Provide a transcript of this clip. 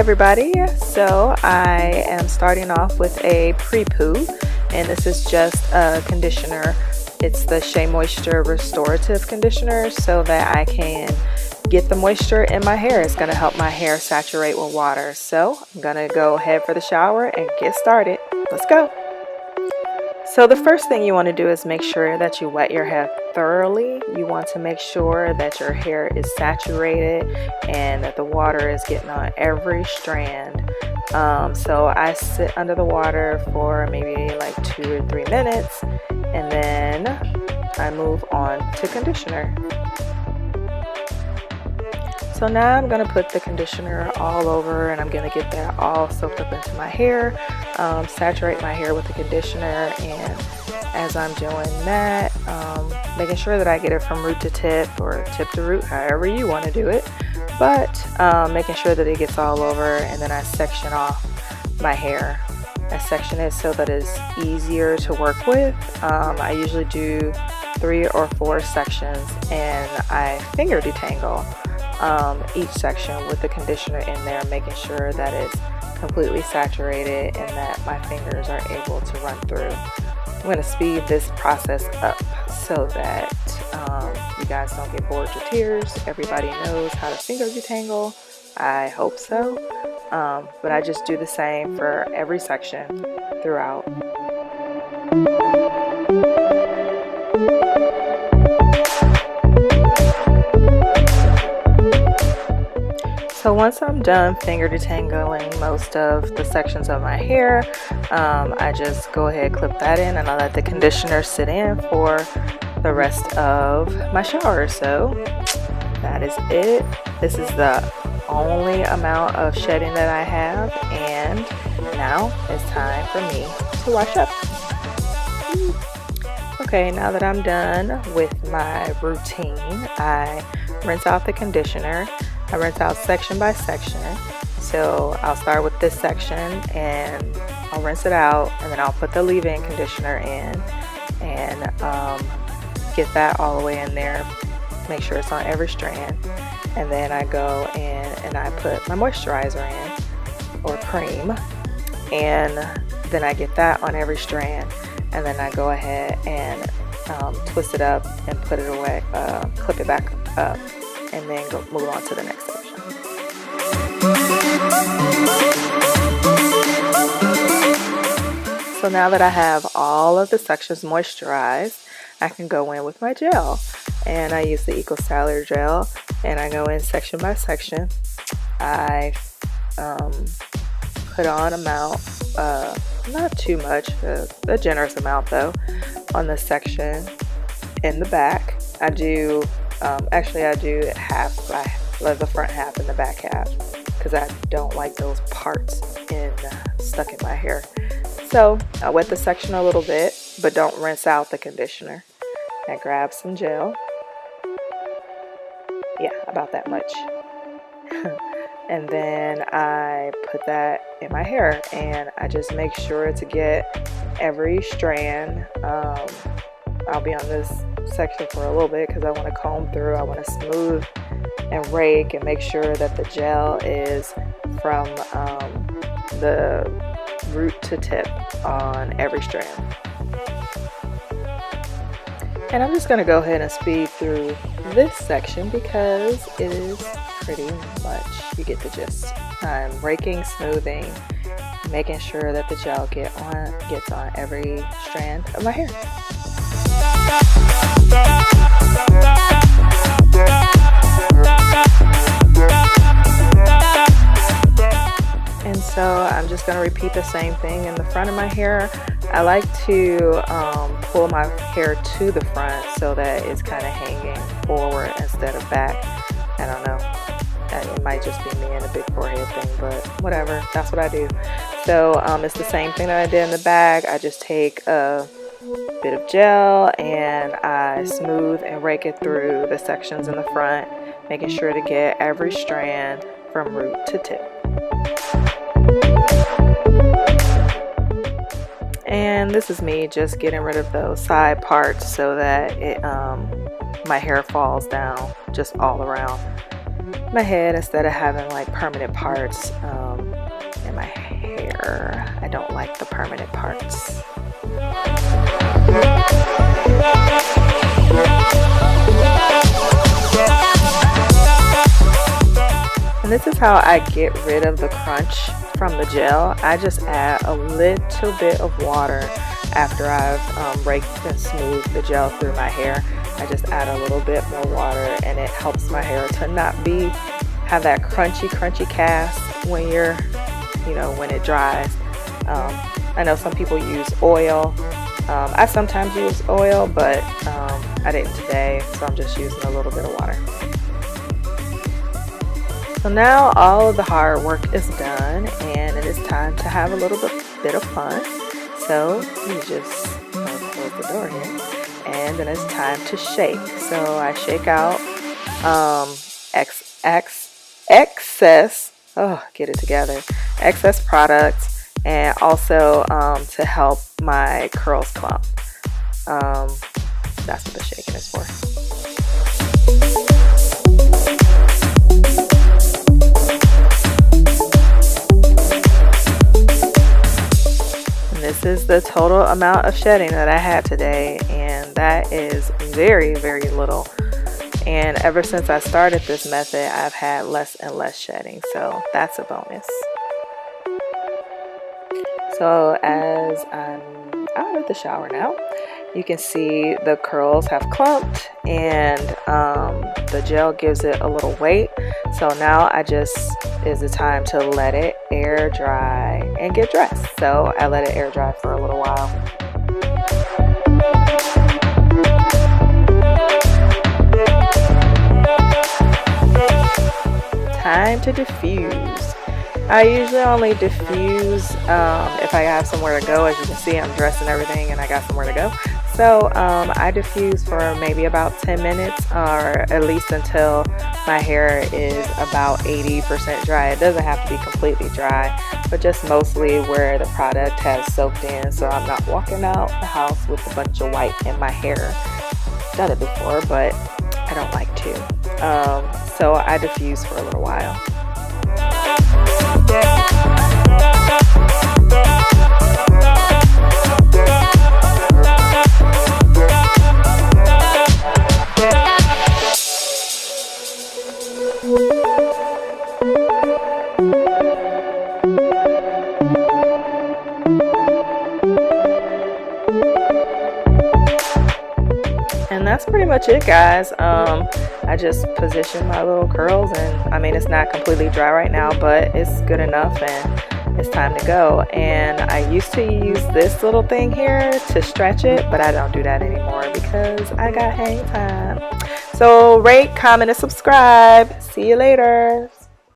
everybody, so I am starting off with a pre-poo, and this is just a conditioner. It's the Shea Moisture Restorative Conditioner so that I can get the moisture in my hair. It's going to help my hair saturate with water. So I'm going to go head for the shower and get started. Let's go. So the first thing you want to do is make sure that you wet your hair thoroughly. You want to make sure that your hair is saturated and that the water is getting on every strand. So I sit under the water for maybe like 2 or 3 minutes, and then I move on to conditioner. So now I'm going to put the conditioner all over, and I'm going to get that all soaked up into my hair, saturate my hair with the conditioner, and as I'm doing that, making sure that I get it from root to tip or tip to root, however you want to do it, but making sure that it gets all over, and then I section off my hair. I section it so that it's easier to work with. I usually do 3 or 4 sections, and I finger detangle each section with the conditioner in there, making sure that it's completely saturated and that my fingers are able to run through. I'm going to speed this process up so that you guys don't get bored with tears. Everybody knows how to finger detangle. I hope so. But I just do the same for every section throughout. So once I'm done finger detangling most of the sections of my hair, I just go ahead, clip that in, and I let the conditioner sit in for the rest of my shower. So that is it. This is the only amount of shedding that I have, and now it's time for me to wash up. Okay, now that I'm done with my routine, I rinse out the conditioner. I rinse out section by section. So I'll start with this section and I'll rinse it out, and then I'll put the leave-in conditioner in and get that all the way in there. Make sure it's on every strand. And then I go in and I put my moisturizer in, or cream, and then I get that on every strand. And then I go ahead and twist it up and put it away, clip it back up, and then move on to the next section. So now that I have all of the sections moisturized, I can go in with my gel. And I use the Eco Styler gel, and I go in section by section. I put on amount, not too much, a generous amount though, on the section in the back. I do actually I do half, like the front half and the back half, because I don't like those parts stuck in my hair. So I wet the section a little bit, but don't rinse out the conditioner. I grab some gel, yeah, about that much, and then I put that in my hair, and I just make sure to get every strand. I'll be on this section for a little bit because I want to comb through, I want to smooth and rake and make sure that the gel is from the root to tip on every strand. And I'm just going to go ahead and speed through this section because it is pretty much, you get the gist. I'm raking, smoothing, making sure that the gel gets on every strand of my hair. And so I'm just going to repeat the same thing in the front of my hair. I like to pull my hair to the front so that it's kind of hanging forward instead of back. I don't know. It might just be me and a big forehead thing, but whatever. That's what I do. So it's the same thing that I did in the back. I just take a bit of gel and I smooth and rake it through the sections in the front, making sure to get every strand from root to tip. And this is me just getting rid of those side parts so that it my hair falls down just all around. my head instead of having like permanent parts in my hair. I don't like the permanent parts. And this is how I get rid of the crunch from the gel. I just add a little bit of water after I've raked and smoothed the gel through my hair. I just add a little bit more water, and it helps my hair to not have that crunchy cast when when it dries. I know some people use oil. I sometimes use oil, but I didn't today, so I'm just using a little bit of water. So now all of the hard work is done, and it is time to have a little bit of fun. So you just close the door here, and then it's time to shake. So I shake out excess products, and also to help my curls clump. That's what the shaking is for. This is the total amount of shedding that I had today, and that is very, very little. And ever since I started this method, I've had less and less shedding, so that's a bonus. So as I'm out of the shower now, you can see the curls have clumped, and the gel gives it a little weight. So now is the time to let it air dry and get dressed. So I let it air dry for a little while. Time to diffuse. I usually only diffuse if I have somewhere to go. As you can see, I'm dressed and everything, and I got somewhere to go. So I diffuse for maybe about 10 minutes, or at least until my hair is about 80% dry. It doesn't have to be completely dry, but just mostly where the product has soaked in, so I'm not walking out the house with a bunch of white in my hair. Done it before, but I don't like to. So I diffuse for a little while. And that's pretty much it, guys. I just position my little curls, and I mean, it's not completely dry right now, but it's good enough, and it's time to go. And I used to use this little thing here to stretch it, but I don't do that anymore because I got hang time. So rate, comment, and subscribe. See you later.